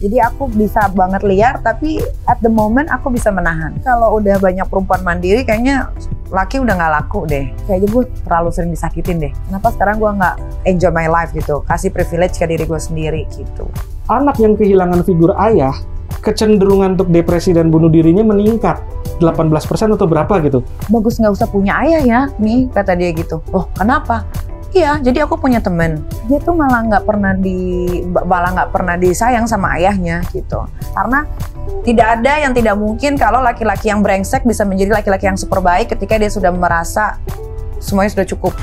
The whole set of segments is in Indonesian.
Jadi aku bisa banget liar, tapi at the moment aku bisa menahan. Kalau udah banyak perempuan mandiri, kayaknya laki udah nggak laku deh. Kayaknya gue terlalu sering disakitin deh. Kenapa sekarang gue nggak enjoy my life gitu? Kasih privilege ke diri gue sendiri gitu. Anak yang kehilangan figur ayah, kecenderungan untuk depresi dan bunuh dirinya meningkat 18% atau berapa gitu. Bagus nggak usah punya ayah ya, nih kata dia gitu. Oh kenapa? Iya, jadi aku punya temen. Dia tuh malah nggak pernah disayang sama ayahnya gitu. Karena tidak ada yang tidak mungkin kalau laki-laki yang brengsek bisa menjadi laki-laki yang super baik ketika dia sudah merasa semuanya sudah cukup.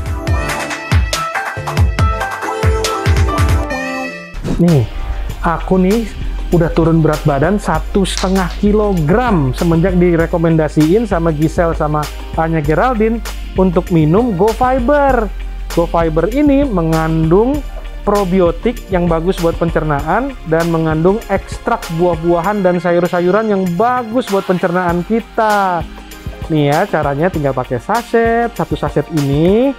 Nih, aku nih udah turun berat badan 1,5 kilogram semenjak direkomendasiin sama Giselle sama Anya Geraldine untuk minum Go Fiber. Go Fiber ini mengandung probiotik yang bagus buat pencernaan dan mengandung ekstrak buah-buahan dan sayur-sayuran yang bagus buat pencernaan kita. Nih ya, caranya tinggal pakai saset. Satu saset ini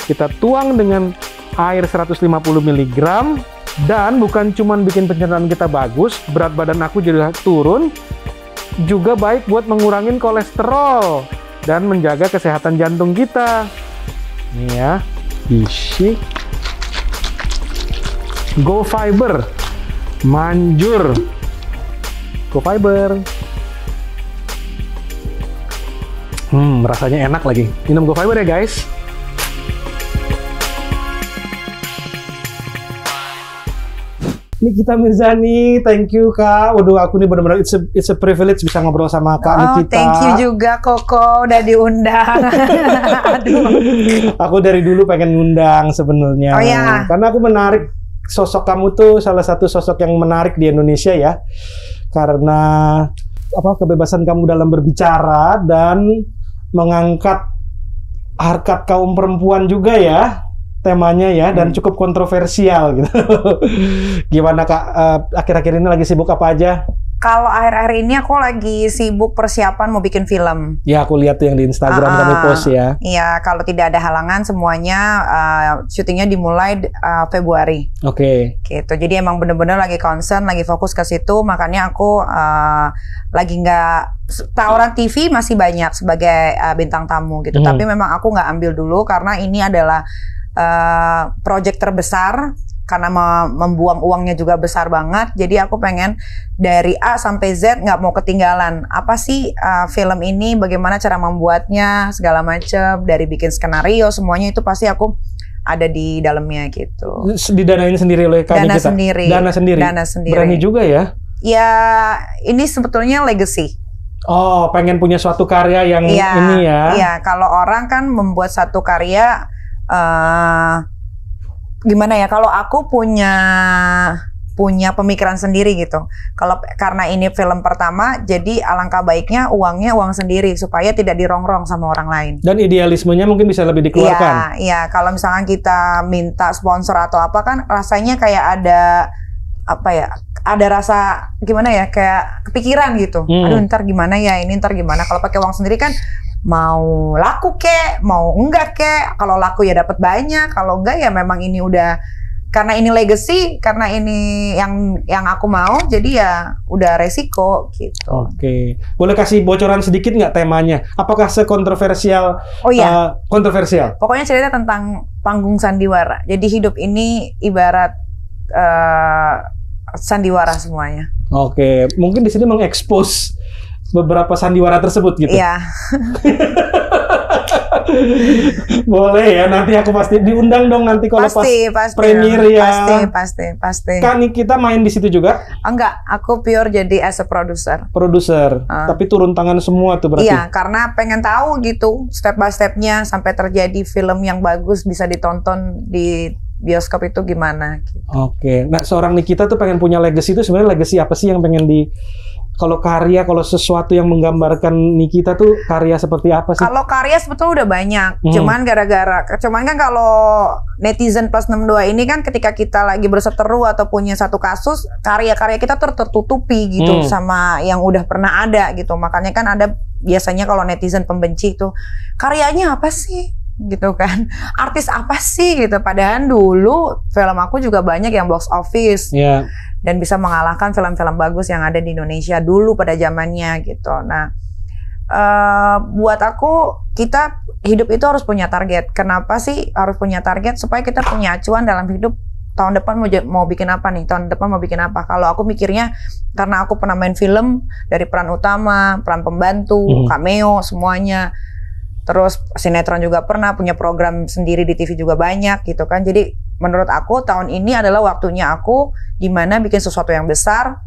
kita tuang dengan air 150 mg dan bukan cuman bikin pencernaan kita bagus, berat badan aku jadi turun, juga baik buat mengurangi kolesterol dan menjaga kesehatan jantung kita. Nih ya. Isi Go Fiber, manjur. Go Fiber. Rasanya enak lagi. Minum Go Fiber ya guys. Nikita Mirzani, thank you Kak. Waduh, aku nih benar-benar it's a privilege bisa ngobrol sama Kak Nikita. Thank you juga Koko udah diundang. Aduh. Aku dari dulu pengen ngundang sebenarnya. Oh ya. Karena aku menarik sosok kamu tuh salah satu sosok yang menarik di Indonesia ya. Karena kebebasan kamu dalam berbicara dan mengangkat harkat kaum perempuan juga ya. Temanya ya, dan cukup kontroversial gitu. Gimana Kak, akhir-akhir ini lagi sibuk apa aja? Kalau akhir-akhir ini aku lagi sibuk persiapan mau bikin film. Ya, aku lihat tuh yang di Instagram kamu post ya. Iya, kalau tidak ada halangan semuanya syutingnya dimulai Februari. Oke. Gitu, jadi emang bener-bener lagi concern, lagi fokus ke situ. Makanya aku lagi nggak, tawaran TV masih banyak sebagai bintang tamu gitu. Tapi memang aku nggak ambil dulu karena ini adalah project terbesar karena membuang uangnya juga besar banget. Jadi aku pengen dari A sampai Z nggak mau ketinggalan. Apa sih film ini? Bagaimana cara membuatnya? Segala macam dari bikin skenario semuanya itu pasti aku ada di dalamnya gitu. Didanain sendiri oleh Kak Nikita? Dana sendiri. Berani juga ya? Ya ini sebetulnya legacy. Oh, pengen punya suatu karya yang ini ya? Iya, kalau orang kan membuat satu karya. Gimana ya, kalau aku punya pemikiran sendiri gitu. Karena ini film pertama, jadi alangkah baiknya uangnya uang sendiri supaya tidak dirongrong sama orang lain. Dan idealismenya mungkin bisa lebih dikeluarkan. Iya, kalau misalkan kita minta sponsor atau apa kan rasanya kayak ada ada rasa gimana ya, kayak kepikiran gitu. Aduh ntar gimana ya, ini ntar gimana. Kalau pakai uang sendiri kan mau laku kek, mau enggak kek. Kalau laku ya dapat banyak, kalau enggak ya memang ini udah karena ini legacy, karena ini yang aku mau, jadi ya udah resiko gitu. Oke, boleh kasih bocoran sedikit nggak temanya? Apakah sekontroversial? Oh iya, kontroversial. Pokoknya cerita tentang panggung sandiwara. Jadi hidup ini ibarat sandiwara semuanya. Oke, mungkin di sini mengekspos beberapa sandiwara tersebut gitu. Iya. Boleh ya, nanti aku pasti diundang dong nanti kalau pas premiere ya. Pasti. Kan kita main di situ juga? Enggak, aku pure jadi as a producer. Tapi turun tangan semua tuh berarti? Iya, karena pengen tahu gitu step by stepnya sampai terjadi film yang bagus bisa ditonton di bioskop itu gimana gitu. Oke, nah seorang Nikita tuh pengen punya legacy itu sebenarnya legacy apa sih yang pengen kalau karya, kalau sesuatu yang menggambarkan Nikita tuh karya seperti apa sih? Kalau karya sebetulnya udah banyak, cuman kan kalau netizen plus 62 ini kan ketika kita lagi berseteru atau punya satu kasus, karya-karya kita tertutupi gitu sama yang udah pernah ada gitu. Makanya kan ada biasanya kalau netizen pembenci tuh, karyanya apa sih? gitu kan. Artis apa sih gitu. Padahal dulu film aku juga banyak yang box office. Iya. Dan bisa mengalahkan film-film bagus yang ada di Indonesia dulu pada zamannya gitu. Nah, buat aku kita hidup itu harus punya target. Kenapa sih harus punya target? Supaya kita punya acuan dalam hidup. Tahun depan mau bikin apa nih? Tahun depan mau bikin apa? Kalau aku mikirnya karena aku pernah main film dari peran utama, peran pembantu, cameo semuanya. Terus sinetron juga pernah, punya program sendiri di TV juga banyak gitu kan. Jadi menurut aku tahun ini adalah waktunya aku dimana bikin sesuatu yang besar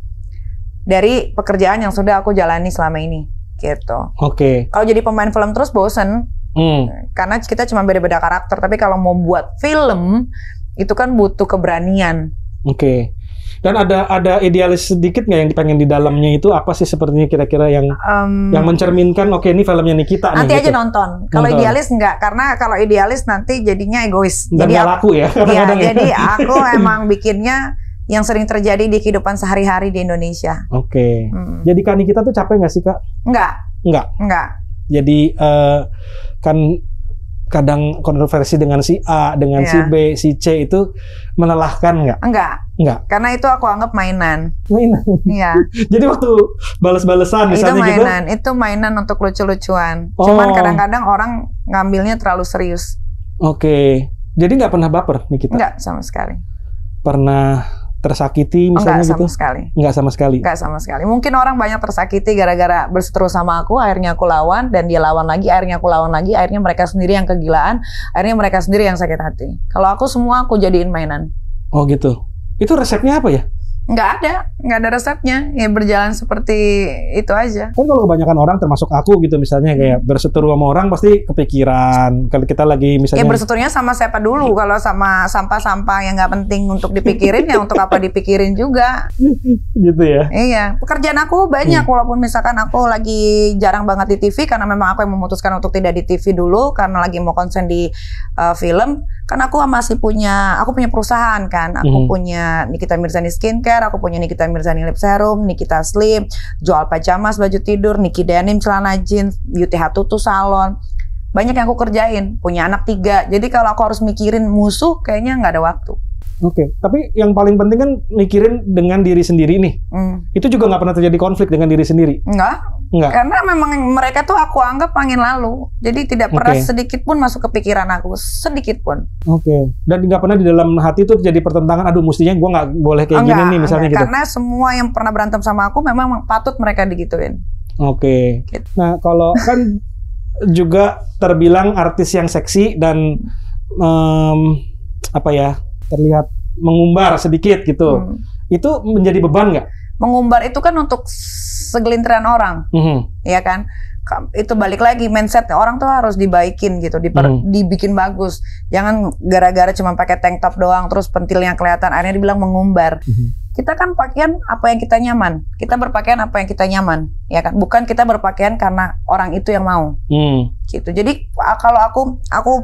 dari pekerjaan yang sudah aku jalani selama ini gitu. Oke. Kalau jadi pemain film terus bosen. Karena kita cuma beda-beda karakter. Tapi kalau mau buat film itu kan butuh keberanian. Oke. Dan ada idealis sedikit nggak yang pengen di dalamnya itu apa sih sepertinya kira-kira yang mencerminkan oke ini filmnya Nikita nanti nih, aja gitu. nonton. Kalau idealis enggak, karena kalau idealis nanti jadinya egois. Dan jadi nggak laku ya. Iya, jadi aku emang bikinnya yang sering terjadi di kehidupan sehari-hari di Indonesia. Oke. Jadi Kak Nikita tuh capek nggak sih Kak? Enggak. Jadi kan kadang kontroversi dengan si A, dengan si B, si C itu melelahkan nggak? Enggak. Karena itu aku anggap mainan. Iya. Jadi waktu balas-balesan misalnya itu mainan, gitu? Itu mainan untuk lucu-lucuan. Cuman kadang-kadang orang ngambilnya terlalu serius. Oke. Jadi nggak pernah baper Nikita? Enggak sama sekali. Pernah tersakiti misalnya gitu? Enggak sama sekali. Enggak sama sekali. Mungkin orang banyak tersakiti gara-gara berseteru sama aku, akhirnya aku lawan, dan dia lawan lagi, akhirnya aku lawan lagi, akhirnya mereka sendiri yang kegilaan, akhirnya mereka sendiri yang sakit hati. Kalau aku semua aku jadiin mainan. Oh gitu. Itu resepnya apa ya? Nggak ada resepnya. Ya berjalan seperti itu aja. Kan kalau kebanyakan orang termasuk aku gitu misalnya kayak berseteru sama orang pasti kepikiran. Kalau kita lagi misalnya... Ya berseterunya sama siapa dulu? Kalau sama sampah-sampah yang nggak penting untuk dipikirin ya untuk apa dipikirin juga. Gitu ya? Iya. Pekerjaan aku banyak walaupun misalkan aku lagi jarang banget di TV karena memang aku yang memutuskan untuk tidak di TV dulu karena lagi mau konsen di film. Kan aku masih punya perusahaan kan. Aku punya Nikita Mirzani Skincare, aku punya Nikita Mirzani Lip Serum, Nikita Slim, jual pajamas, baju tidur, Niki Denim, celana jeans, Beauty Hatutu salon. Banyak yang aku kerjain, punya anak 3. Jadi kalau aku harus mikirin musuh, kayaknya nggak ada waktu. Oke, tapi yang paling penting kan mikirin dengan diri sendiri nih. Itu juga nggak pernah terjadi konflik dengan diri sendiri? Enggak. Karena memang mereka tuh aku anggap angin lalu. Jadi tidak pernah sedikit pun masuk ke pikiran aku, sedikit pun. Oke. Dan nggak pernah di dalam hati itu terjadi pertentangan, aduh mestinya gue nggak boleh kayak gini nih misalnya gitu? Karena semua yang pernah berantem sama aku memang patut mereka digituin. Oke. Gitu. Nah kalau kan juga terbilang artis yang seksi dan terlihat mengumbar sedikit gitu. Itu menjadi beban nggak? Mengumbar itu kan untuk segelintiran orang, ya kan? Itu balik lagi mindset orang tuh harus dibaikin gitu, dibikin bagus. Jangan gara-gara cuma pakai tank top doang terus pentilnya kelihatan, akhirnya dibilang mengumbar. Kita kan pakaian apa yang kita nyaman. Kita berpakaian apa yang kita nyaman, ya kan? Bukan kita berpakaian karena orang itu yang mau. Gitu. Jadi kalau aku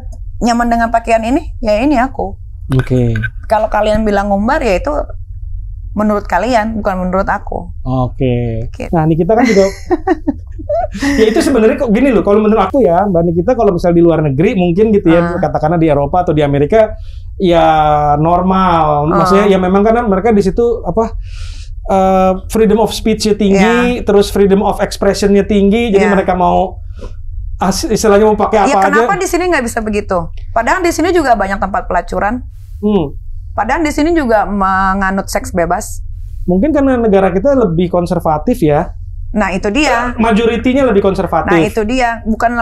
nyaman dengan pakaian ini, ya ini aku. Oke. Kalau kalian bilang ngumbar ya itu menurut kalian, bukan menurut aku. Oke. Gitu. Nah, Nikita kan juga ya itu sebenarnya kok gini loh, kalau menurut aku ya, Mbak Nikita kalau misal di luar negeri mungkin gitu ya, katakanlah di Eropa atau di Amerika ya normal. Maksudnya ya memang karena mereka di situ freedom of speech-nya tinggi, terus freedom of expression-nya tinggi, jadi mereka mau istilahnya mau pakai apa aja. Kenapa di sini nggak bisa begitu? Padahal di sini juga banyak tempat pelacuran. Padahal di sini juga menganut seks bebas. Mungkin karena negara kita lebih konservatif ya. Nah itu dia. Majoritinya lebih konservatif. Nah itu dia. Bukan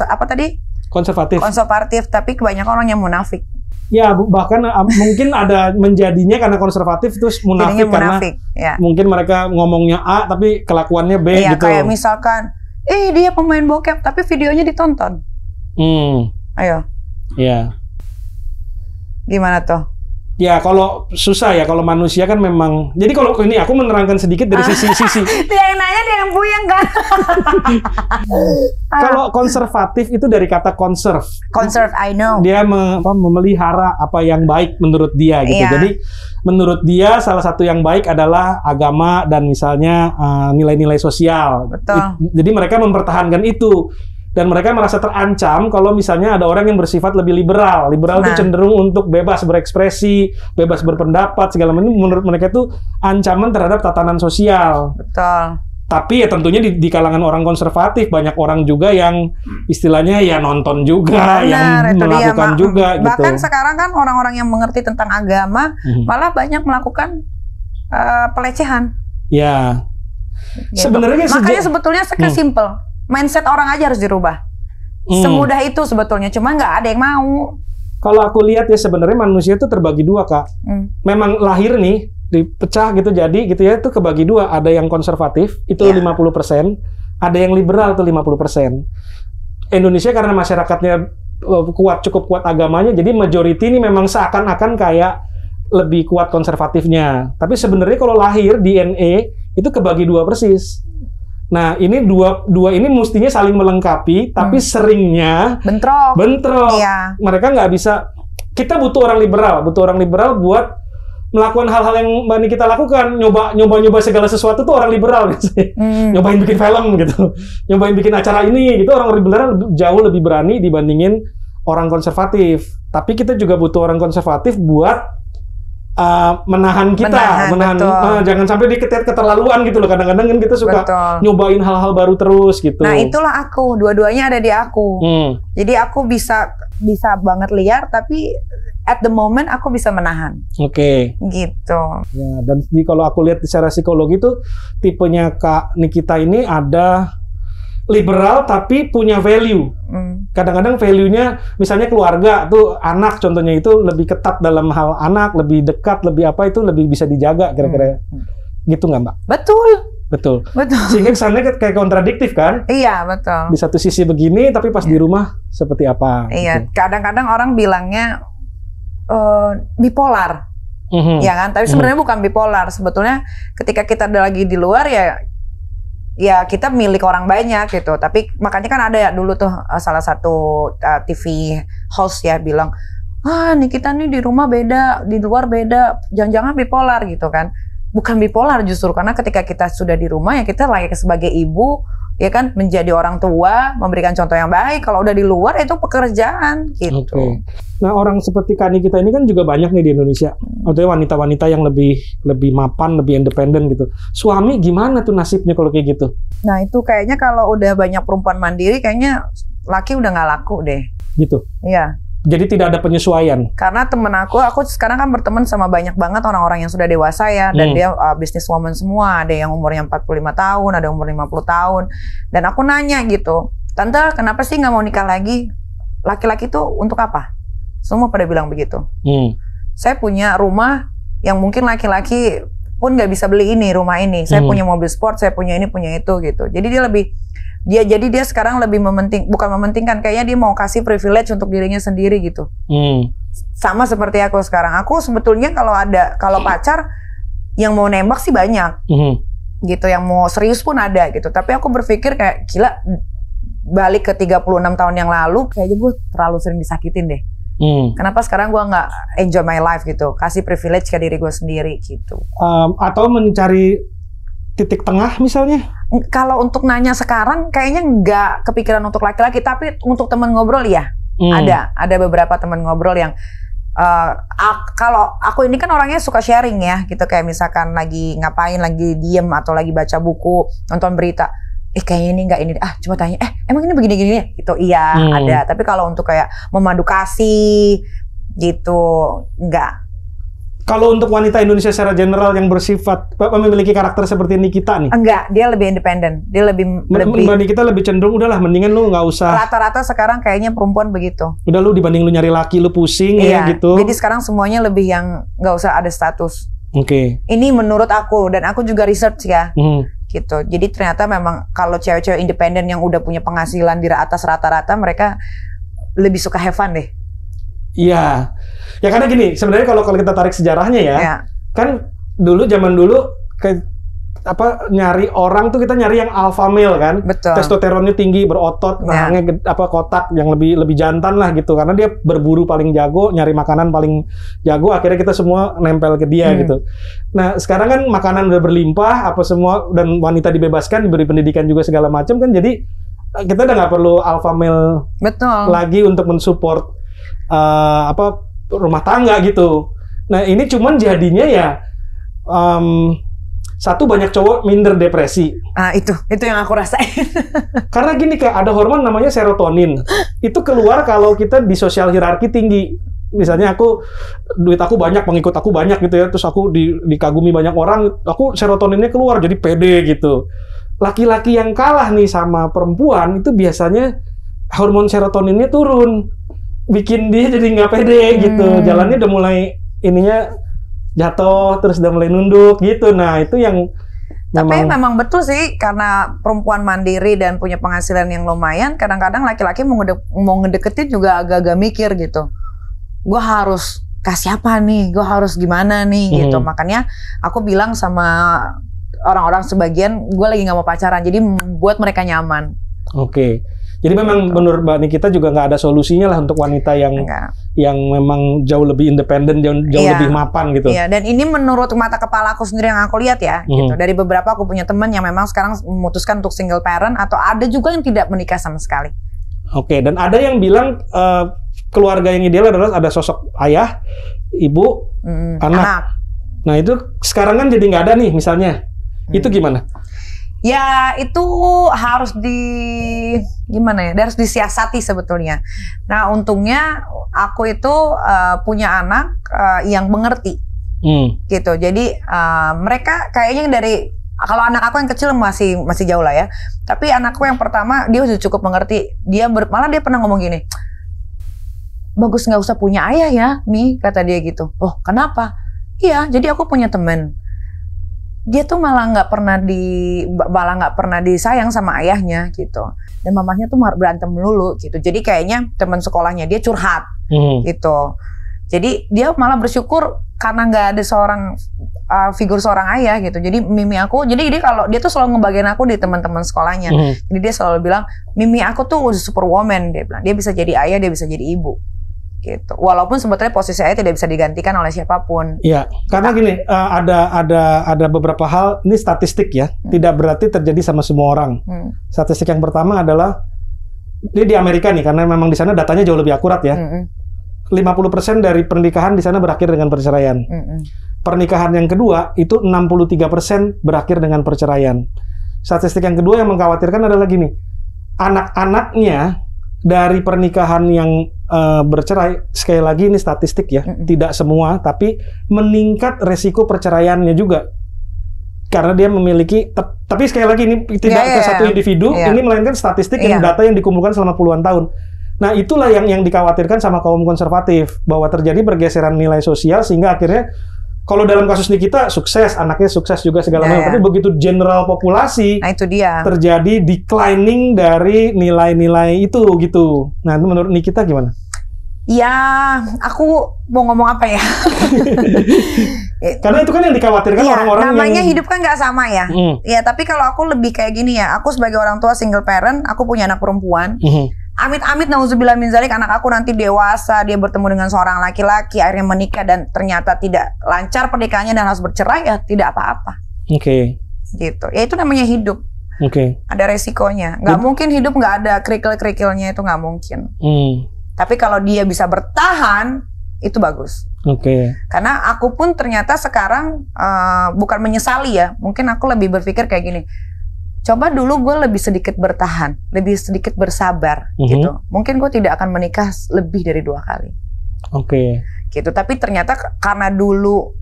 apa tadi? Konservatif, tapi kebanyakan orang yang munafik. Ya bahkan mungkin ada menjadinya karena konservatif terus munafik karena mungkin mereka ngomongnya A tapi kelakuannya B gitu. Kayak misalkan, dia pemain bokep tapi videonya ditonton. Ayo. Iya. Gimana tuh? Ya kalau susah ya, kalau manusia kan memang. Jadi kalau ini aku menerangkan sedikit dari sisi. Dia yang nanya, dia yang puyeng kan? Kalau konservatif itu dari kata conserve. Conserve, I know. Dia memelihara apa yang baik menurut dia gitu. Jadi menurut dia salah satu yang baik adalah agama dan misalnya nilai-nilai sosial. Betul. Jadi mereka mempertahankan itu. Dan mereka merasa terancam kalau misalnya ada orang yang bersifat lebih liberal. Liberal itu cenderung untuk bebas berekspresi, bebas berpendapat, segala macam. Menurut mereka itu ancaman terhadap tatanan sosial. Betul. Tapi ya tentunya di kalangan orang konservatif banyak orang juga yang istilahnya ya nonton juga, yang melakukan juga. Bahkan gitu. sekarang kan orang-orang yang mengerti tentang agama malah banyak melakukan pelecehan. Ya. Gitu. Sebenarnya makanya sebetulnya simple. Mindset orang aja harus dirubah. Semudah itu sebetulnya, cuma nggak ada yang mau. Kalau aku lihat ya sebenarnya manusia itu terbagi dua, Kak. Memang lahir nih dipecah gitu jadi gitu ya, itu kebagi dua. Ada yang konservatif itu 50%, ada yang liberal tuh 50%. Indonesia karena masyarakatnya cukup kuat agamanya, jadi majority ini memang seakan-akan kayak lebih kuat konservatifnya. Tapi sebenarnya kalau lahir DNA itu kebagi dua persis. Nah, ini dua ini mestinya saling melengkapi, tapi seringnya bentrok. Iya. Mereka nggak bisa. Kita butuh orang liberal buat melakukan hal-hal yang Mbak kita lakukan, nyoba segala sesuatu tuh orang liberal gitu. Nyobain bikin film gitu, nyobain bikin acara ini gitu, orang liberal jauh lebih berani dibandingin orang konservatif. Tapi kita juga butuh orang konservatif buat menahan kita, jangan sampai diketet keterlaluan gitu loh. Kadang-kadang kan kita suka nyobain hal-hal baru terus gitu. Nah itulah aku, dua-duanya ada di aku. Jadi aku bisa banget liar, tapi at the moment aku bisa menahan. Oke. Gitu. Ya, dan kalau aku lihat secara psikologi tuh tipenya Kak Nikita ini ada liberal tapi punya value. Kadang-kadang value-nya misalnya keluarga tuh, anak contohnya itu lebih ketat dalam hal anak, lebih dekat, lebih apa itu lebih bisa dijaga kira-kira. Gitu nggak, Mbak? Betul. Sehingga kesannya kayak kontradiktif kan? Iya, betul. Di satu sisi begini tapi pas di rumah seperti apa? Iya, gitu. kadang-kadang orang bilangnya bipolar. Ya kan? Tapi sebenarnya bukan bipolar. Sebetulnya ketika kita lagi di luar ya kita milik orang banyak gitu. Tapi makanya kan ada ya dulu tuh salah satu TV host ya bilang, Nikita nih di rumah beda, di luar beda, jangan-jangan bipolar gitu kan. Bukan bipolar justru, karena ketika kita sudah di rumah ya kita layaknya sebagai ibu, ya kan, menjadi orang tua, memberikan contoh yang baik. Kalau udah di luar itu pekerjaan gitu. Okay. Nah, orang seperti Kak Nikita ini kan juga banyak nih di Indonesia. Artinya wanita-wanita yang lebih mapan, lebih independen gitu. Suami gimana tuh nasibnya kalau kayak gitu? Nah, itu kayaknya kalau udah banyak perempuan mandiri, kayaknya laki udah nggak laku deh. Gitu? Iya. Jadi tidak ada penyesuaian? Karena temen aku sekarang kan berteman sama banyak banget orang-orang yang sudah dewasa ya. Dan dia businesswoman semua. Ada yang umurnya 45 tahun, ada umur 50 tahun. Dan aku nanya gitu, Tante kenapa sih nggak mau nikah lagi? Laki-laki tuh untuk apa? Semua pada bilang begitu. Saya punya rumah yang mungkin laki-laki pun nggak bisa beli ini, rumah ini. Saya punya mobil sport, saya punya ini, punya itu gitu. Jadi dia sekarang lebih bukan mementingkan, kayaknya dia mau kasih privilege untuk dirinya sendiri gitu. Sama seperti aku sekarang. Aku sebetulnya kalau pacar yang mau nembak sih banyak. Gitu, yang mau serius pun ada gitu. Tapi aku berpikir kayak gila, balik ke 36 tahun yang lalu kayaknya gue terlalu sering disakitin deh. Kenapa sekarang gue nggak enjoy my life gitu, kasih privilege ke diri gue sendiri gitu. Atau mencari titik tengah misalnya? Kalau untuk nanya sekarang kayaknya nggak kepikiran untuk laki-laki, tapi untuk teman ngobrol ya. Ada beberapa teman ngobrol yang kalau aku ini kan orangnya suka sharing ya gitu, kayak misalkan lagi ngapain, lagi diem atau lagi baca buku, nonton berita, kayaknya ini nggak ini, coba tanya, emang ini begini-gini ya? Gitu, iya ada. Tapi kalau untuk kayak memadu kasih gitu, enggak. Kalau untuk wanita Indonesia secara general yang bersifat memiliki karakter seperti Nikita nih? Enggak, dia lebih independen. Dia lebih Mbak Nikita lebih cenderung udahlah mendingan lu nggak usah. Rata-rata sekarang kayaknya perempuan begitu. Udah lu dibanding lu nyari laki lu pusing ya gitu. Jadi sekarang semuanya lebih yang nggak usah ada status. Oke. Ini menurut aku, dan aku juga research ya. Gitu. Jadi ternyata memang kalau cewek-cewek independen yang udah punya penghasilan di atas rata-rata, mereka lebih suka have fun deh. Iya. Ya karena gini, sebenarnya kalau kita tarik sejarahnya ya, kan zaman dulu nyari orang tuh kita nyari yang alpha male kan. Betul. Testosteronnya tinggi, berotot, rahangnya kotak, yang lebih jantan lah gitu, karena dia berburu paling jago, nyari makanan paling jago, akhirnya kita semua nempel ke dia gitu. Nah, sekarang kan makanan udah berlimpah, apa semua, dan wanita dibebaskan, diberi pendidikan juga segala macam kan, jadi kita udah nggak perlu alpha male Betul. lagi untuk mensupport rumah tangga gitu. Nah ini cuman jadinya ya satu, banyak cowok minder depresi. Itu yang aku rasain. Karena gini Kak, ada hormon namanya serotonin. Itu keluar kalau kita di sosial hierarki tinggi. Misalnya duit aku banyak, pengikut aku banyak gitu ya, terus aku dikagumi banyak orang, aku serotoninnya keluar jadi pede gitu. Laki-laki yang kalah nih sama perempuan itu biasanya hormon serotoninnya turun, bikin dia jadi nggak pede gitu. Jalannya udah mulai ininya jatuh, terus udah mulai nunduk gitu. Nah itu yang tapi memang betul sih, karena perempuan mandiri dan punya penghasilan yang lumayan, kadang-kadang laki-laki mau ngedeketin juga agak-agak mikir gitu. Gue harus kasih apa nih, gue harus gimana nih gitu. Makanya aku bilang sama orang-orang sebagian, gue lagi nggak mau pacaran, jadi buat mereka nyaman. Oke. Jadi memang menurut Mbak Nikita juga nggak ada solusinya lah untuk wanita yang memang jauh lebih independen, jauh lebih mapan gitu. Iya, dan ini menurut mata kepala aku sendiri yang aku lihat ya, gitu. Dari beberapa aku punya teman yang memang sekarang memutuskan untuk single parent, atau ada juga yang tidak menikah sama sekali. Oke, dan ada yang bilang keluarga yang ideal adalah ada sosok ayah, ibu, anak. Nah itu sekarang kan jadi nggak ada nih misalnya. Itu gimana? Ya itu harus harus disiasati sebetulnya. Nah untungnya aku itu punya anak yang mengerti, gitu. Jadi mereka kayaknya kalau anak aku yang kecil masih jauh lah ya. Tapi anakku yang pertama dia sudah cukup mengerti. Malah dia pernah ngomong gini, bagus nggak usah punya ayah ya, Mi, kata dia gitu. Oh kenapa? Iya, jadi aku punya teman. Dia tuh malah nggak pernah disayang sama ayahnya gitu, dan mamahnya tuh berantem melulu gitu. Jadi kayaknya teman sekolahnya dia curhat gitu. Jadi dia malah bersyukur karena nggak ada figur seorang ayah gitu. Jadi mimi aku, jadi kalau dia tuh selalu ngebagiin aku di teman-teman sekolahnya. Jadi dia selalu bilang, mimi aku tuh udah superwoman, dia bilang. Dia bisa jadi ayah, dia bisa jadi ibu. Gitu. Walaupun sebetulnya posisi ayah tidak bisa digantikan oleh siapapun. Iya, karena gini, ada beberapa hal, ini statistik ya, tidak berarti terjadi sama semua orang. Statistik yang pertama adalah ini di Amerika nih, karena memang di sana datanya jauh lebih akurat ya. 50% dari pernikahan di sana berakhir dengan perceraian. Pernikahan yang kedua itu 63% berakhir dengan perceraian. Statistik yang kedua yang mengkhawatirkan adalah gini, anak-anaknya dari pernikahan yang bercerai, sekali lagi ini statistik ya, tidak semua, tapi meningkat resiko perceraiannya juga. Karena dia memiliki, tapi sekali lagi ini tidak ke satu individu, ini melainkan statistik yang data yang dikumpulkan selama puluhan tahun. Nah itulah yang dikhawatirkan sama kaum konservatif, bahwa terjadi pergeseran nilai sosial sehingga akhirnya kalau dalam kasus Nikita sukses, anaknya sukses juga segala macam, tapi begitu general populasi, nah itu dia, terjadi declining dari nilai-nilai itu gitu. Nah itu menurut Nikita gimana? Ya, aku mau ngomong apa ya? Karena itu kan yang dikhawatirkan orang-orang namanya hidup kan nggak sama ya. Ya, tapi kalau aku lebih kayak gini ya, aku sebagai orang tua single parent, aku punya anak perempuan. Amit-amit nauzubillah min zalik, anak aku nanti dewasa, dia bertemu dengan seorang laki-laki, akhirnya menikah dan ternyata tidak lancar pernikahannya dan harus bercerai, ya tidak apa-apa. Oke. Gitu. Ya itu namanya hidup. Oke. Ada resikonya. Nggak mungkin hidup nggak ada kerikil-kerikilnya, itu nggak mungkin. Tapi kalau dia bisa bertahan, itu bagus. Oke. Karena aku pun ternyata sekarang bukan menyesali ya. Mungkin aku lebih berpikir kayak gini. Coba dulu gue lebih sedikit bertahan, lebih sedikit bersabar gitu. Mungkin gue tidak akan menikah lebih dari 2 kali. Oke. Gitu. Tapi ternyata karena dulu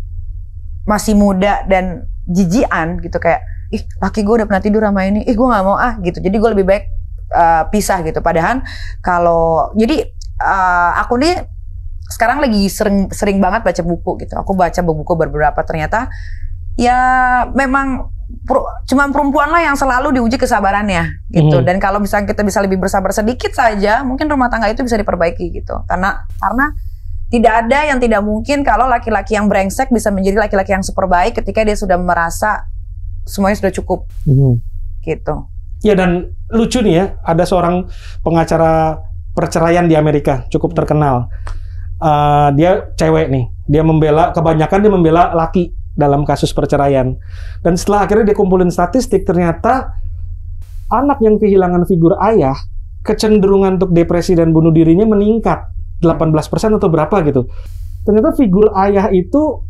masih muda dan jijian gitu, kayak laki gue udah pernah tidur sama ini, gue nggak mau gitu. Jadi gue lebih baik pisah gitu. Padahal kalau aku nih sekarang lagi sering banget baca buku gitu. Aku baca buku beberapa, ternyata ya memang cuma perempuan lah yang selalu diuji kesabarannya gitu. Dan kalau misalnya kita bisa lebih bersabar sedikit saja, mungkin rumah tangga itu bisa diperbaiki gitu. Karena tidak ada yang tidak mungkin kalau laki-laki yang brengsek bisa menjadi laki-laki yang super baik ketika dia sudah merasa semuanya sudah cukup. Gitu. Ya, dan lucu nih ya, ada seorang pengacara perceraian di Amerika cukup terkenal. Dia cewek nih, kebanyakan dia membela laki dalam kasus perceraian. Dan setelah akhirnya dia kumpulin statistik, ternyata anak yang kehilangan figur ayah, kecenderungan untuk depresi dan bunuh dirinya meningkat 18% atau berapa gitu. Ternyata figur ayah itu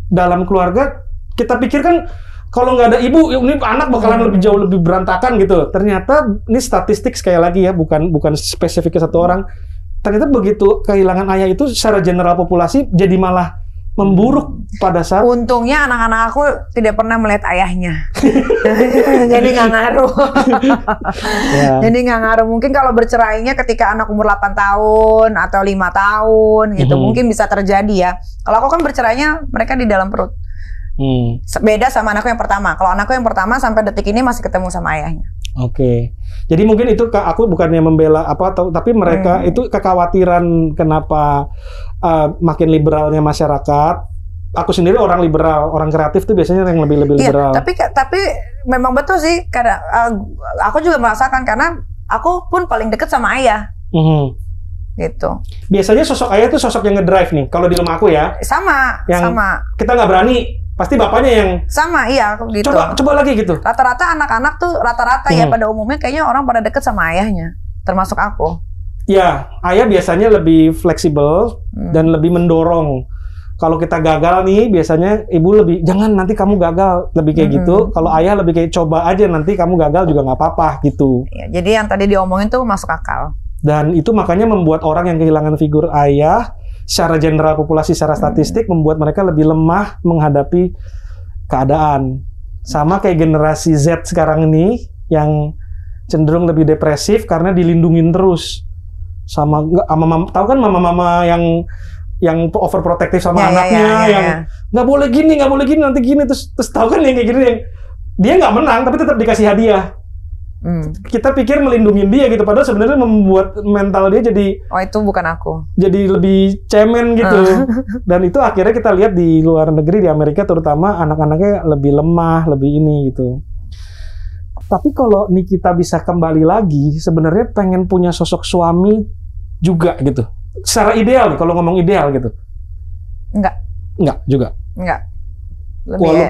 dalam keluarga, kita pikir kan kalau nggak ada ibu, ini anak bakalan lebih jauh lebih berantakan gitu. Ternyata ini statistik sekali lagi ya, bukan spesifik ke satu orang. Ternyata begitu kehilangan ayah itu secara general populasi jadi malah memburuk pada saat. Untungnya anak-anak aku tidak pernah melihat ayahnya. Jadi nggak ngaruh. Ya. Jadi nggak ngaruh. Mungkin kalau bercerainya ketika anak umur 8 tahun atau 5 tahun gitu, mungkin bisa terjadi ya. Kalau aku kan bercerainya mereka di dalam perut. Beda sama anakku yang pertama. Kalau anakku yang pertama sampai detik ini masih ketemu sama ayahnya. Oke. Jadi mungkin itu aku bukannya membela apa, tapi mereka itu kekhawatiran kenapa makin liberalnya masyarakat. Aku sendiri orang liberal, orang kreatif tuh biasanya yang lebih liberal. Iya, tapi memang betul sih. Karena aku juga merasakan karena aku pun paling dekat sama ayah. Gitu. Biasanya sosok ayah itu sosok yang ngedrive nih. Kalau di rumah aku ya. Sama. Kita nggak berani. Pasti bapaknya yang sama, iya gitu. Coba lagi gitu. Rata-rata anak-anak tuh ya pada umumnya kayaknya orang pada deket sama ayahnya, termasuk aku. Ya, ayah biasanya lebih fleksibel dan lebih mendorong. Kalau kita gagal nih, biasanya ibu lebih jangan nanti kamu gagal, lebih kayak gitu. Kalau ayah lebih kayak coba aja nanti kamu gagal juga nggak apa-apa gitu. Ya, jadi yang tadi diomongin tuh masuk akal. Dan itu makanya membuat orang yang kehilangan figur ayah secara general populasi, secara statistik membuat mereka lebih lemah menghadapi keadaan. Sama kayak generasi Z sekarang ini yang cenderung lebih depresif karena dilindungin terus sama tahu kan mama-mama yang overprotective sama anaknya, yang nggak boleh gini nanti gini, terus tahu kan yang kayak gini yang dia nggak menang tapi tetap dikasih hadiah. Kita pikir melindungi dia gitu, padahal sebenarnya membuat mental dia jadi itu bukan aku. Jadi lebih cemen gitu. Dan itu akhirnya kita lihat di luar negeri, di Amerika terutama anak-anaknya lebih lemah, lebih ini gitu. Tapi kalau Nikita bisa kembali lagi, sebenarnya pengen punya sosok suami juga gitu. Secara ideal nih, kalau ngomong ideal gitu. Enggak juga. Enggak.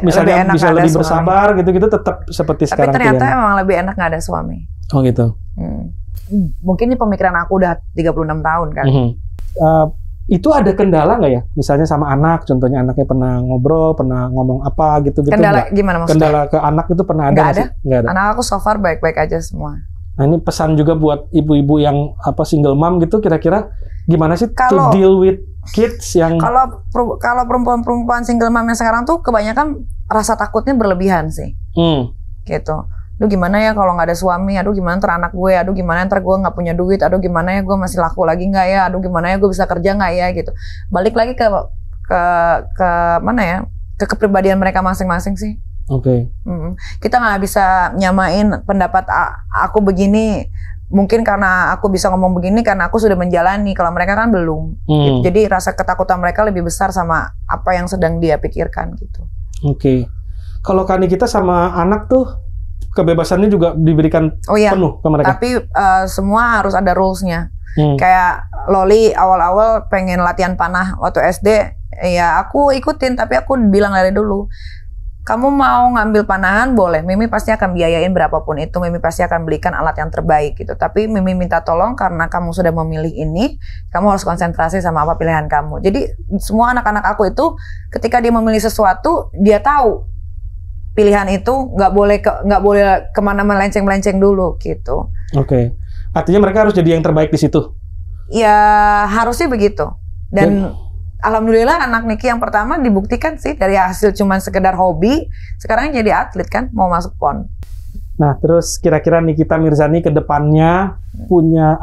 Misalnya bisa lebih bersabar gitu-gitu tetap seperti sekarang. Tapi ternyata emang lebih enak nggak ada suami. Oh gitu. Mungkin ini pemikiran aku udah 36 tahun kan. Itu ada kendala nggak ya? Misalnya sama anak, contohnya anaknya pernah ngobrol, pernah ngomong apa gitu-gitu. Kendala gimana maksudnya? Kendala ke anak itu pernah ada nggak sih? Nggak ada. Anak aku so far baik-baik aja semua. Nah ini pesan juga buat ibu-ibu yang single mom gitu, kira-kira gimana sih to deal with kids yang kalau perempuan single mom yang sekarang tuh kebanyakan rasa takutnya berlebihan sih. Gitu. Aduh gimana ya kalau nggak ada suami, aduh gimana ntar anak gue, aduh gimana ntar gue nggak punya duit, aduh gimana ya gue masih laku lagi nggak ya, aduh gimana ya gue bisa kerja nggak ya gitu. Balik lagi ke mana ya, ke kepribadian mereka masing-masing sih. Oke. Kita nggak bisa nyamain pendapat aku begini. Mungkin karena aku bisa ngomong begini karena aku sudah menjalani, kalau mereka kan belum. Gitu. Jadi rasa ketakutan mereka lebih besar sama apa yang sedang dia pikirkan gitu. Oke. Kalau Nikita sama anak tuh kebebasannya juga diberikan penuh ke mereka. Tapi semua harus ada rules-nya. Kayak Loli awal-awal pengen latihan panah waktu SD, ya aku ikutin, tapi aku bilang dari dulu, kamu mau ngambil panahan boleh, Mimi pasti akan biayain berapapun itu, Mimi pasti akan belikan alat yang terbaik gitu. Tapi Mimi minta tolong karena kamu sudah memilih ini, kamu harus konsentrasi sama apa pilihan kamu. Jadi semua anak-anak aku itu ketika dia memilih sesuatu, dia tahu pilihan itu nggak boleh kemana melenceng-melenceng dulu gitu. Oke. Artinya mereka harus jadi yang terbaik di situ. Ya harusnya begitu. Dan alhamdulillah anak Niki yang pertama dibuktikan sih dari hasil cuman sekedar hobi, sekarang jadi atlet kan, mau masuk PON. Nah, terus kira-kira Nikita Mirzani ke depannya punya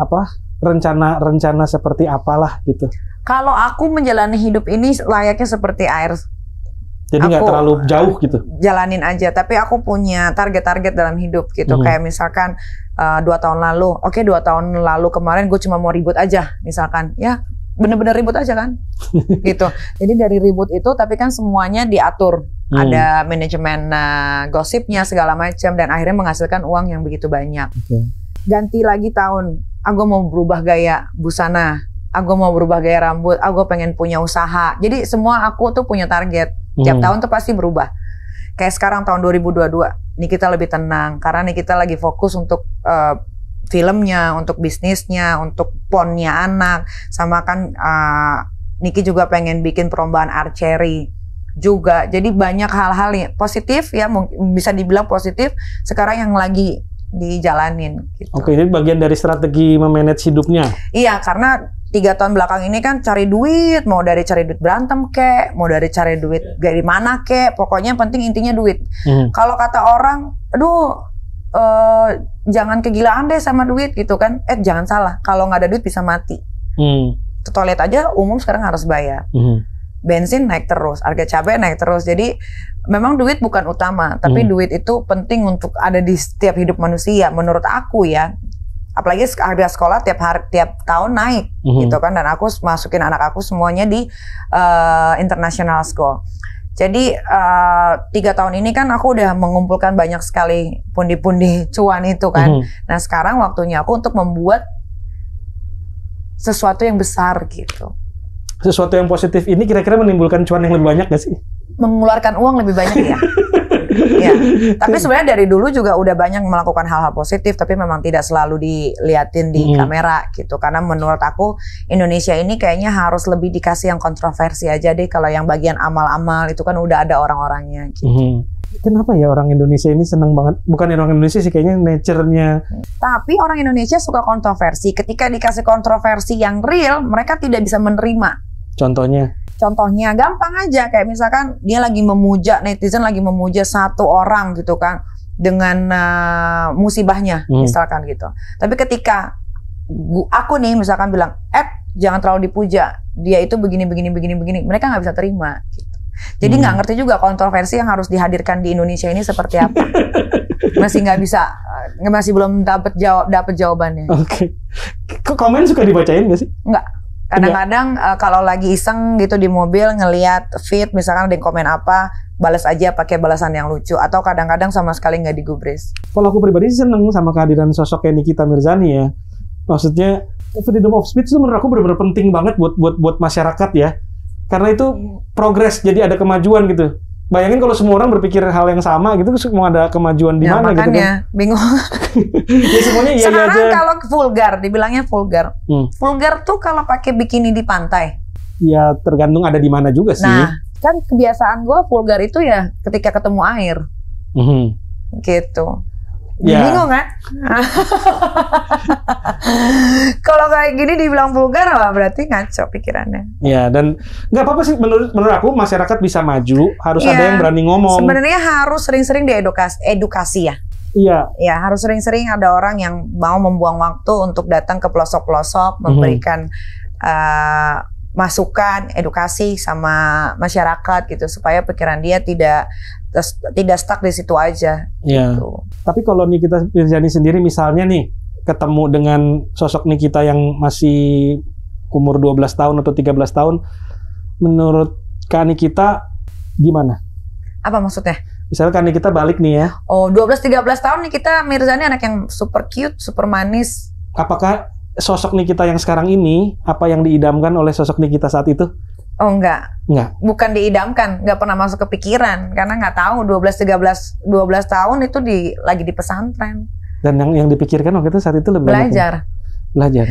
rencana seperti apalah gitu? Kalau aku menjalani hidup ini layaknya seperti air. Jadi nggak terlalu jauh gitu? Jalanin aja, tapi aku punya target-target dalam hidup gitu. Kayak misalkan 2 tahun lalu, 2 tahun lalu kemarin gue cuma mau ribut aja, misalkan. Ya bener-bener ribut aja kan gitu. Jadi dari ribut itu tapi kan semuanya diatur, ada manajemen gosipnya segala macam, dan akhirnya menghasilkan uang yang begitu banyak. Ganti lagi tahun, aku mau berubah gaya busana, aku mau berubah gaya rambut, aku pengen punya usaha. Jadi semua aku tuh punya target, tiap tahun tuh pasti berubah Kayak sekarang tahun 2022, Nikita lebih tenang karena Nikita lagi fokus untuk filmnya, untuk bisnisnya, untuk ponnya anak, sama kan Niki juga pengen bikin perlombaan archery juga. Jadi banyak hal-hal yang positif ya, bisa dibilang positif sekarang yang lagi dijalanin gitu. Oke, ini bagian dari strategi memanage hidupnya. Iya, karena 3 tahun belakang ini kan cari duit, mau dari cari duit berantem kek, mau dari cari duit dari mana kek, pokoknya penting intinya duit. Kalau kata orang, aduh jangan kegilaan deh sama duit gitu kan, jangan salah, kalau nggak ada duit bisa mati. Ke toilet aja umum sekarang harus bayar. Bensin naik terus, harga cabai naik terus. Jadi memang duit bukan utama, tapi duit itu penting untuk ada di setiap hidup manusia menurut aku ya. Apalagi harga sekolah tiap tahun naik gitu kan, dan aku masukin anak aku semuanya di international school. Jadi 3 tahun ini kan aku udah mengumpulkan banyak sekali pundi-pundi cuan itu kan. Nah sekarang waktunya aku untuk membuat sesuatu yang besar gitu. Sesuatu yang positif ini kira-kira menimbulkan cuan yang lebih banyak gak sih? Mengeluarkan uang lebih banyak ya. Ya. Tapi sebenarnya dari dulu juga udah banyak melakukan hal-hal positif, tapi memang tidak selalu diliatin di kamera gitu. Karena menurut aku Indonesia ini kayaknya harus lebih dikasih yang kontroversi aja deh. Kalau yang bagian amal-amal itu kan udah ada orang-orangnya gitu. Kenapa ya orang Indonesia ini seneng banget? Bukan orang Indonesia sih, kayaknya nature-nya. Tapi orang Indonesia suka kontroversi. Ketika dikasih kontroversi yang real, mereka tidak bisa menerima. Contohnya gampang aja, kayak misalkan dia lagi memuja, netizen lagi memuja satu orang gitu kan dengan musibahnya misalkan gitu. Tapi ketika aku nih misalkan bilang, jangan terlalu dipuja, dia itu begini, mereka nggak bisa terima gitu. Jadi nggak ngerti juga kontroversi yang harus dihadirkan di Indonesia ini seperti apa. Masih nggak bisa, masih belum dapat jawabannya. Oke. Komen suka dibacain nggak sih? Nggak. Kadang-kadang kalau lagi iseng gitu di mobil ngelihat feed misalkan ada yang komen apa, balas aja pakai balasan yang lucu, atau kadang-kadang sama sekali nggak digubris. Kalau aku pribadi sih seneng sama kehadiran sosok kayak Nikita Mirzani ya. Maksudnya freedom of speech itu menurut aku benar-benar penting banget buat masyarakat ya. Karena itu progres, jadi ada kemajuan gitu. Bayangin kalau semua orang berpikir hal yang sama gitu, mau ada kemajuan di mana gitu kan? Bingung. Ya semuanya iya aja. Sekarang kalau vulgar, dibilangnya vulgar. Vulgar tuh kalau pakai bikini di pantai. Ya tergantung ada di mana juga sih. Nah, kan kebiasaan gue vulgar itu ya ketika ketemu air. Gitu. Ya. Bingung kan? Kalau kayak gini dibilang vulgar apa berarti ngaco pikirannya. Ya, dan nggak apa-apa sih menurut aku masyarakat bisa maju, harus ada yang berani ngomong. Sebenarnya harus sering-sering edukasi ya. Iya. Ya, harus sering-sering ada orang yang mau membuang waktu untuk datang ke pelosok-pelosok memberikan masukan, edukasi sama masyarakat gitu supaya pikiran dia tidak stuck di situ aja. Iya. Gitu. Tapi kalau Nikita Mirzani sendiri misalnya nih ketemu dengan sosok Nikita yang masih umur 12 tahun atau 13 tahun, menurut Kak Nikita gimana? Apa maksudnya? Misalnya Kak Nikita balik nih ya. Oh, 12-13 tahun Nikita Mirzani anak yang super cute, super manis. Apakah sosok Nikita yang sekarang ini apa yang diidamkan oleh sosok Nikita saat itu? Oh enggak. Bukan diidamkan, nggak pernah masuk ke pikiran karena nggak tahu 12 tahun itu lagi di pesantren. Dan yang dipikirkan waktu itu saat itu lebih belajar.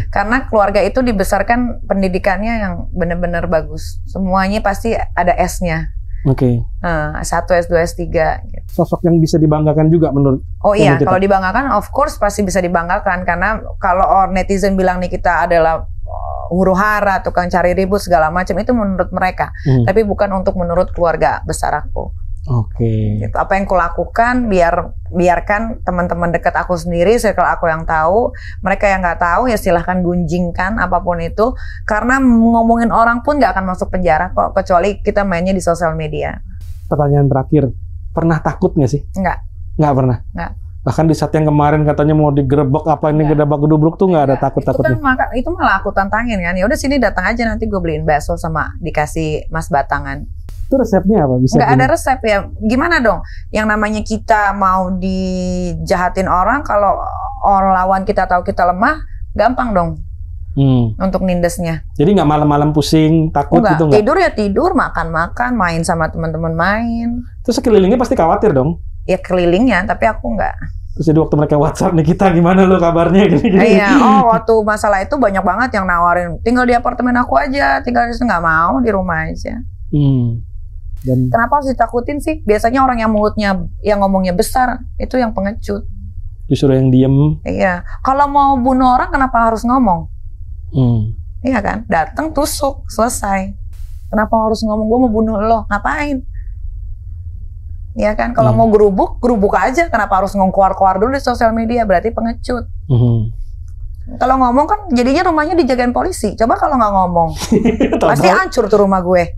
Karena keluarga itu dibesarkan pendidikannya yang benar-benar bagus. Semuanya pasti ada S-nya. Oke. S1, S2, S3 gitu. Sosok yang bisa dibanggakan juga menurut. Oh iya, kalau dibanggakan of course pasti bisa dibanggakan karena kalau netizen bilang nih kita adalah huru-hara, tukang cari ribut segala macam itu menurut mereka, tapi bukan untuk menurut keluarga besar aku. Oke. Gitu. Apa yang kulakukan biarkan teman-teman dekat aku sendiri, circle aku yang tahu. Mereka yang nggak tahu ya silahkan gunjingkan apapun itu. Karena ngomongin orang pun nggak akan masuk penjara kok, kecuali kita mainnya di sosial media. Pertanyaan terakhir, pernah takut nggak sih? Nggak pernah. Nggak. Bahkan di saat yang kemarin katanya mau digerebek apa ini gedebak-gedubruk tuh nggak ada takut-takutnya. Itu malah aku tantangin kan. Ya udah sini datang aja nanti gue beliin bakso sama dikasih mas batangan. Itu resepnya apa? Bisa nggak ada resep ya. Gimana dong? Yang namanya kita mau dijahatin orang, kalau orang lawan kita tahu kita lemah, gampang dong. untuk nindesnya. Jadi nggak malam-malam pusing, takut gitu nggak? Tidur ya tidur, makan-makan, main sama teman-teman main. Terus sekelilingnya pasti khawatir dong? Ya kelilingnya, tapi aku nggak. Terus jadi waktu mereka WhatsApp nih, kita gimana lo kabarnya gini-gini. Iya, waktu masalah itu banyak banget yang nawarin tinggal di apartemen aku aja, tinggal di sini, nggak mau, di rumah aja. Dan kenapa harus ditakutin sih? Biasanya orang yang mulutnya yang ngomongnya besar itu yang pengecut. Justru yang diem. Iya, kalau mau bunuh orang kenapa harus ngomong? Iya kan, datang tusuk selesai. Kenapa harus ngomong gue mau bunuh lo? Ngapain? Iya kan, kalau mau gerubuk aja. Kenapa harus ngongkuar-kuar dulu di sosial media? Berarti pengecut. Kalau ngomong kan jadinya rumahnya dijagain polisi. Coba kalau nggak ngomong, pasti hancur tuh rumah gue.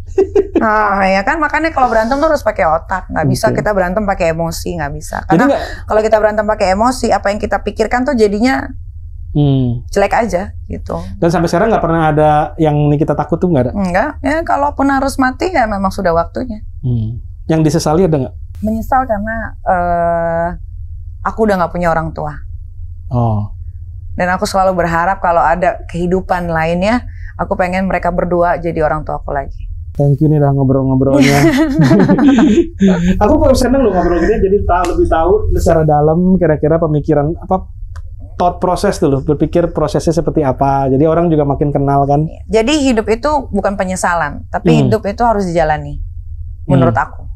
Ya kan, makanya kalau berantem tuh harus pakai otak. Nggak bisa kita berantem pakai emosi, nggak bisa. Karena kalau kita berantem pakai emosi, apa yang kita pikirkan tuh jadinya jelek aja gitu. Dan sampai sekarang nggak pernah ada yang kita takut tuh, nggak ada? Enggak, ya kalaupun harus mati ya memang sudah waktunya. Yang disesali ada nggak? Menyesal karena aku udah nggak punya orang tua. Dan aku selalu berharap kalau ada kehidupan lainnya, aku pengen mereka berdua jadi orang tua aku lagi. Thank you nih udah ngobrol-ngobrolnya. Aku seneng loh ngobrol gini, jadi lebih tahu secara dalam kira-kira pemikiran apa, thought proses tuh loh, berpikir prosesnya seperti apa. Jadi orang juga makin kenal kan. Jadi hidup itu bukan penyesalan, tapi hidup itu harus dijalani. Menurut aku.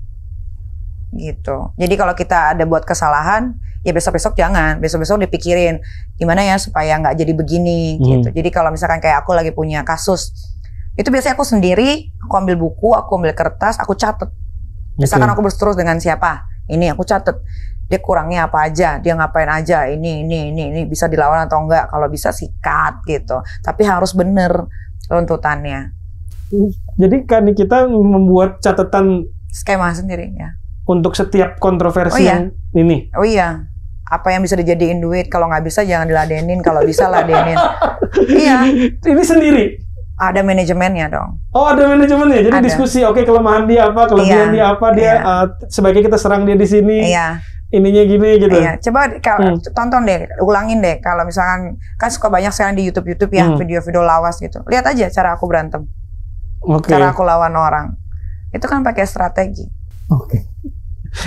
Gitu. Jadi kalau kita ada buat kesalahan, ya besok-besok jangan. Besok-besok dipikirin gimana ya supaya nggak jadi begini gitu. Jadi kalau misalkan kayak aku lagi punya kasus, itu biasanya aku sendiri, aku ambil buku, aku ambil kertas, aku catet. Misalkan aku berseterus dengan siapa, ini aku catet. Dia kurangnya apa aja, dia ngapain aja, ini bisa dilawan atau enggak. Kalau bisa sikat gitu. Tapi harus bener tuntutannya. Jadi kan kita membuat catatan skema sendiri ya. Untuk setiap kontroversi yang ini. Oh iya. Apa yang bisa dijadiin duit, kalau nggak bisa jangan diladenin, kalau bisa ladenin. Iya. Ini sendiri. Ada manajemennya dong. Oh, ada manajemennya. Jadi diskusi, oke, kelemahan dia apa, kelebihan dia apa, dia sebaiknya kita serang dia di sini. Iya. Ininya gini gitu. Iya. Coba tonton deh, ulangin deh. Kalau misalkan kan suka banyak sekarang di YouTube ya video-video lawas gitu. Lihat aja cara aku berantem. Cara aku lawan orang. Itu kan pakai strategi.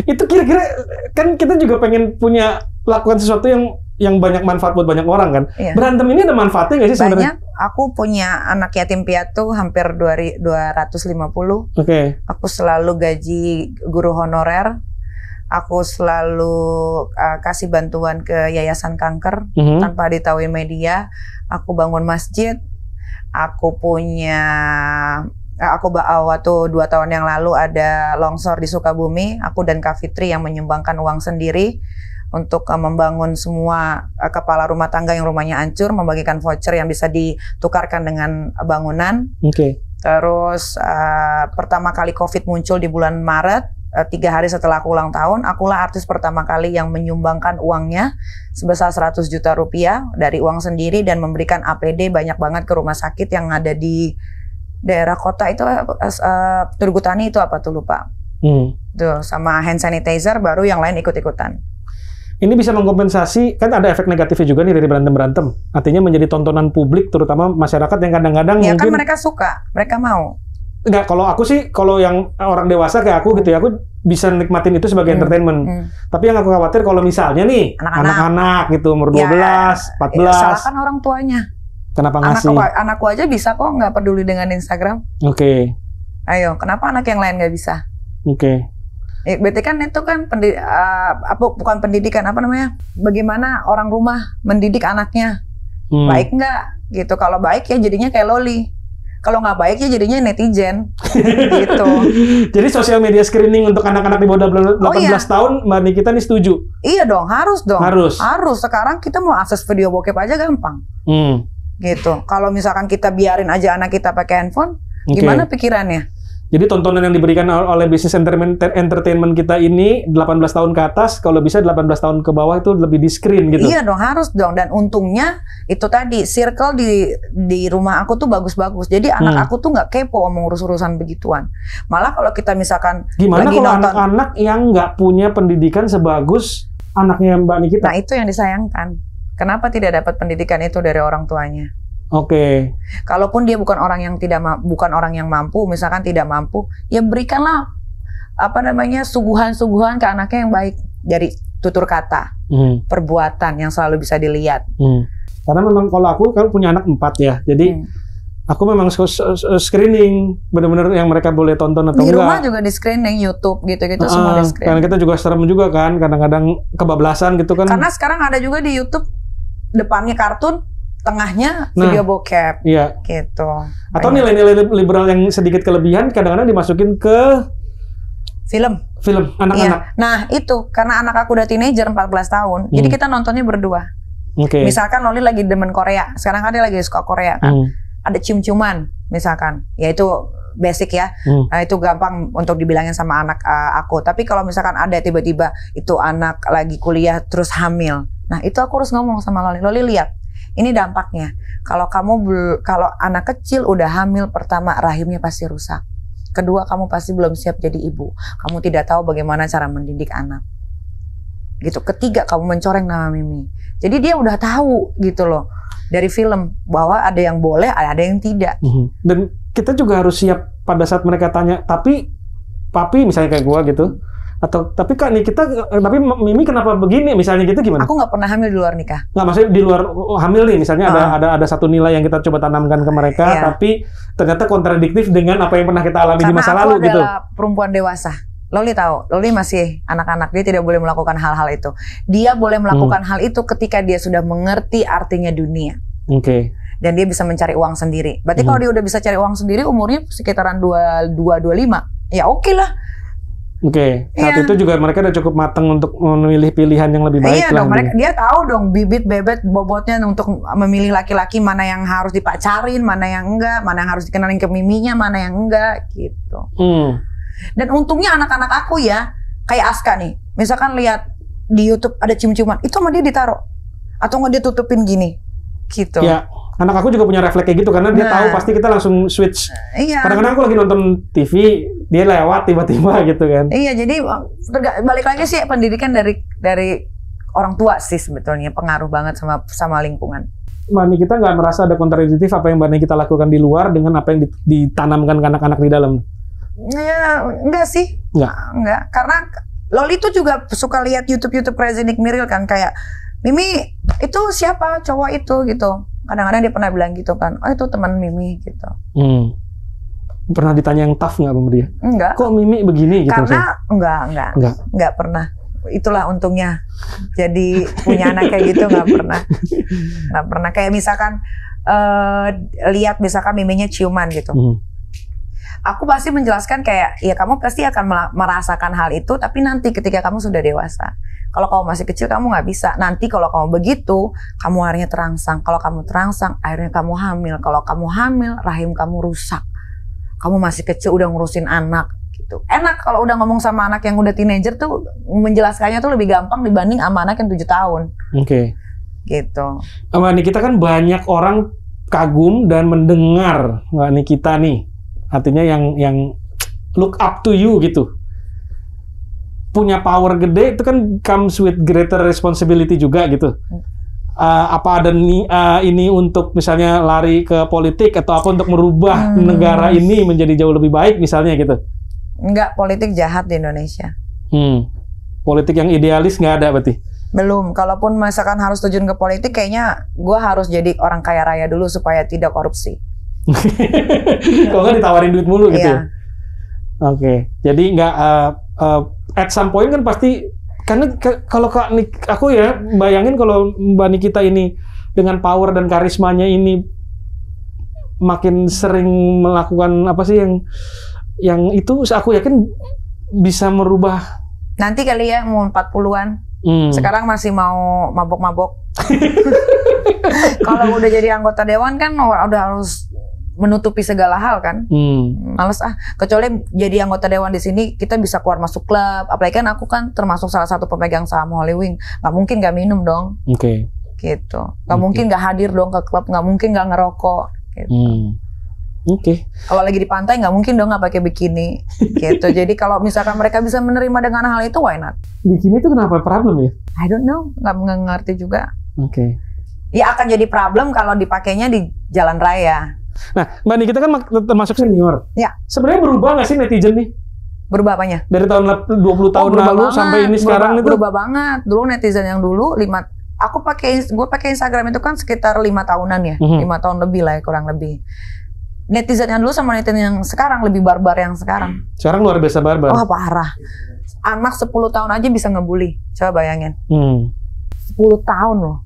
Itu kira-kira kan kita juga pengen punya lakukan sesuatu yang banyak manfaat buat banyak orang kan. Berantem ini ada manfaatnya nggak sih sebenarnya? Banyak. Aku punya anak yatim piatu hampir 250. Aku selalu gaji guru honorer. Aku selalu kasih bantuan ke yayasan kanker tanpa ditahuin media. Aku bangun masjid. Aku punya waktu 2 tahun yang lalu ada longsor di Sukabumi, aku dan Kak Fitri yang menyumbangkan uang sendiri untuk membangun semua kepala rumah tangga yang rumahnya hancur, membagikan voucher yang bisa ditukarkan dengan bangunan. Terus pertama kali COVID muncul di bulan Maret, 3 hari setelah aku ulang tahun, akulah artis pertama kali yang menyumbangkan uangnya sebesar 100 juta rupiah dari uang sendiri dan memberikan APD banyak banget ke rumah sakit yang ada di daerah kota itu. Turgutani itu apa tuh lupa. Tuh sama hand sanitizer, baru yang lain ikut-ikutan. Ini bisa mengkompensasi, kan ada efek negatifnya juga nih dari berantem-berantem. Artinya menjadi tontonan publik, terutama masyarakat yang kadang-kadang ya mungkin. Kan mereka suka, mereka mau. Enggak, kalau aku sih, kalau yang orang dewasa kayak aku gitu ya, aku bisa nikmatin itu sebagai entertainment. Tapi yang aku khawatir kalau misalnya nih, anak-anak gitu, umur 12, 14. Salahkan orang tuanya. Kenapa ngasih? Anakku aja bisa kok nggak peduli dengan Instagram. Ayo, kenapa anak yang lain nggak bisa? Berarti kan itu kan bukan pendidikan, apa namanya? Bagaimana orang rumah mendidik anaknya? Baik nggak? Gitu. Kalau baik ya jadinya kayak Loli. Kalau nggak baik ya jadinya netizen. Gitu. Jadi sosial media screening untuk anak-anak di bawah 18 tahun, Mbak Nikita nih setuju? Iya dong, harus dong. Harus. Sekarang kita mau akses video bokep aja gampang. Gitu. Kalau misalkan kita biarin aja anak kita pakai handphone, gimana pikirannya? Jadi tontonan yang diberikan oleh bisnis entertainment kita ini 18 tahun ke atas, kalau bisa 18 tahun ke bawah itu lebih di screen gitu. Iya dong, harus dong. Dan untungnya itu tadi circle di rumah aku tuh bagus-bagus. Jadi anak aku tuh nggak kepo sama urus-urusan begituan. Malah kalau kita misalkan gimana kalau anak-anak yang nggak punya pendidikan sebagus anaknya Mbak Nikita? Nah itu yang disayangkan. Kenapa tidak dapat pendidikan itu dari orang tuanya? Oke. Kalaupun dia bukan orang yang bukan orang yang mampu, misalkan tidak mampu, ya berikanlah suguhan-suguhan ke anaknya yang baik dari tutur kata, perbuatan yang selalu bisa dilihat. Karena memang kalau aku kan punya anak 4 ya, jadi aku memang screening benar-benar yang mereka boleh tonton atau enggak. Di rumah juga di screening YouTube gitu-gitu semua di screening. Karena kita juga serem juga kan, kadang-kadang kebablasan gitu kan. Karena sekarang ada juga di YouTube depannya kartun, tengahnya video bokep. Iya. Gitu. Atau nilai-nilai liberal yang sedikit kelebihan kadang-kadang dimasukin ke film anak-anak. Iya. Nah, itu karena anak aku udah teenager 14 tahun. Jadi kita nontonnya berdua. Misalkan Loli lagi demen Korea. Sekarang kan dia lagi suka Korea kan. Ada cium-ciuman misalkan. Ya itu basic ya. Nah, itu gampang untuk dibilangin sama anak aku. Tapi kalau misalkan ada tiba-tiba itu anak lagi kuliah terus hamil. Nah, itu aku harus ngomong sama Loli. Loli lihat. Ini dampaknya. Kalau kalau anak kecil udah hamil, pertama rahimnya pasti rusak. Kedua, kamu pasti belum siap jadi ibu. Kamu tidak tahu bagaimana cara mendidik anak. Gitu. Ketiga, kamu mencoreng nama Mimi. Jadi dia udah tahu gitu loh dari film bahwa ada yang boleh, ada yang tidak. Dan kita juga harus siap pada saat mereka tanya, tapi papi misalnya kayak gua gitu. Atau tapi Kak nih tapi Mimi kenapa begini misalnya gitu gimana? Aku nggak pernah hamil di luar nikah. Nggak, maksudnya di luar hamil nih misalnya ada satu nilai yang kita coba tanamkan ke mereka, tapi ternyata kontradiktif dengan apa yang pernah kita alami di masa lalu gitu. Karena aku adalah perempuan dewasa. Loli tahu, Loli masih anak-anak, dia tidak boleh melakukan hal-hal itu. Dia boleh melakukan hal itu ketika dia sudah mengerti artinya dunia. Dan dia bisa mencari uang sendiri. Berarti kalau dia udah bisa cari uang sendiri, umurnya sekitaran 22-25, ya oke lah. Saat itu juga mereka udah cukup matang untuk memilih pilihan yang lebih baik lah. Dia tahu dong bibit bebet bobotnya untuk memilih laki-laki mana yang harus dipacarin, mana yang enggak, mana yang harus dikenalin ke miminya, mana yang enggak gitu. Dan untungnya anak-anak aku ya, kayak Aska nih, misalkan lihat di YouTube ada cium-ciuman, itu sama dia ditaruh atau nggak dia tutupin gini, gitu. Ya. Anak aku juga punya refleks kayak gitu karena dia tahu pasti kita langsung switch. Kadang-kadang aku lagi nonton TV, dia lewat tiba-tiba gitu kan. Iya, jadi balik lagi sih pendidikan dari orang tua sih sebetulnya pengaruh banget sama lingkungan. Mbak Nikita nggak merasa ada kontradiktif apa yang Mbak Nikita lakukan di luar dengan apa yang ditanamkan ke anak-anak di dalam? Ya, enggak sih. Enggak. Karena Loli tuh juga suka lihat YouTube Crazy Nick Miril kan, kayak Mimi itu siapa cowok itu gitu. Kadang-kadang dia pernah bilang gitu kan, oh itu teman Mimi gitu. Pernah ditanya yang tough nggak sama dia? Enggak. Kok Mimi begini gitu? Karena enggak pernah. Itulah untungnya. Jadi punya anak kayak gitu nggak pernah. Kayak misalkan lihat misalkan Miminya ciuman gitu. Aku pasti menjelaskan kayak, ya kamu pasti akan merasakan hal itu, tapi nanti ketika kamu sudah dewasa. Kalau kamu masih kecil, kamu nggak bisa. Nanti kalau kamu begitu, kamu akhirnya terangsang. Kalau kamu terangsang, akhirnya kamu hamil. Kalau kamu hamil, rahim kamu rusak. Kamu masih kecil, udah ngurusin anak. Gitu. Enak kalau udah ngomong sama anak yang udah teenager tuh, menjelaskannya tuh lebih gampang dibanding sama anak yang 7 tahun. Gitu. Mbak Nikita kan banyak orang kagum dan mendengar Mbak Nikita nih. Artinya yang look up to you gitu. Punya power gede itu kan comes with greater responsibility juga gitu. Apa ada ini untuk misalnya lari ke politik atau apa untuk merubah negara ini menjadi jauh lebih baik misalnya gitu? Enggak, politik jahat di Indonesia. Politik yang idealis nggak ada berarti? Belum. Kalaupun misalkan harus terjun ke politik, kayaknya gue harus jadi orang kaya raya dulu supaya tidak korupsi. Kalau nggak ditawarin duit mulu gitu ya? Jadi nggak at some point kan pasti, karena kalau aku ya bayangin kalau Mbak Nikita ini dengan power dan karismanya ini makin sering melakukan apa sih yang itu, aku yakin bisa merubah. Nanti kali ya mau 40-an. Sekarang masih mau mabok-mabok. Kalau udah jadi anggota dewan kan udah harus menutupi segala hal kan. Males kecuali jadi anggota dewan di sini kita bisa keluar masuk klub. Apalagi kan aku kan termasuk salah satu pemegang saham Hollywood. Nggak mungkin nggak minum dong. Gitu. Nggak mungkin nggak hadir dong ke klub. Nggak mungkin nggak ngerokok. Gitu. Kalau lagi di pantai nggak mungkin dong nggak pakai bikini. Gitu. Jadi kalau misalkan mereka bisa menerima dengan hal itu, why not? Bikini itu kenapa problem ya? I don't know. Nggak ngerti juga. Ya akan jadi problem kalau dipakainya di jalan raya. Nah, Mbak Nikita kan termasuk senior. Ya. Sebenarnya berubah nggak sih netizen nih? Berubah apanya? Dari tahun 20 tahun lalu banget, sampai ini sekarang itu? Berubah banget. Dulu netizen yang dulu gue pakai Instagram itu kan sekitar 5 tahunan ya. 5 tahun lebih lah ya, kurang lebih. Netizen yang dulu sama netizen yang sekarang lebih barbar yang sekarang. Sekarang luar biasa barbar. Oh parah. Anak 10 tahun aja bisa ngebully. Coba bayangin. 10 tahun loh.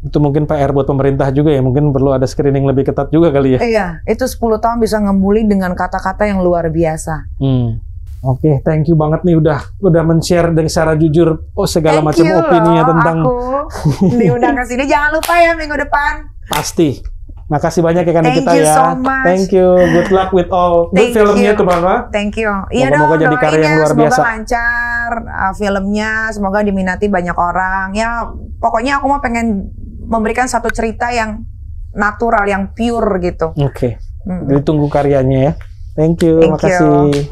Itu mungkin PR buat pemerintah juga ya. Mungkin perlu ada screening lebih ketat juga kali ya. Iya, itu 10 tahun bisa ngebully dengan kata-kata yang luar biasa. Oke, thank you banget nih udah men-share dengan secara jujur segala macam opini ya tentang aku diundang ke sini. Jangan lupa ya minggu depan. Pasti. Makasih banyak ya Kak Nikita ya. Thank you so much. Thank you. Good luck with all. Good filmnya tuh Mama. Thank you. Iya dong, moga jadi karya yang luar biasa. Semoga lancar filmnya, semoga diminati banyak orang. Ya, pokoknya aku mau pengen memberikan satu cerita yang natural, yang pure gitu. Oke. Ditunggu karyanya ya. Thank you. Makasih.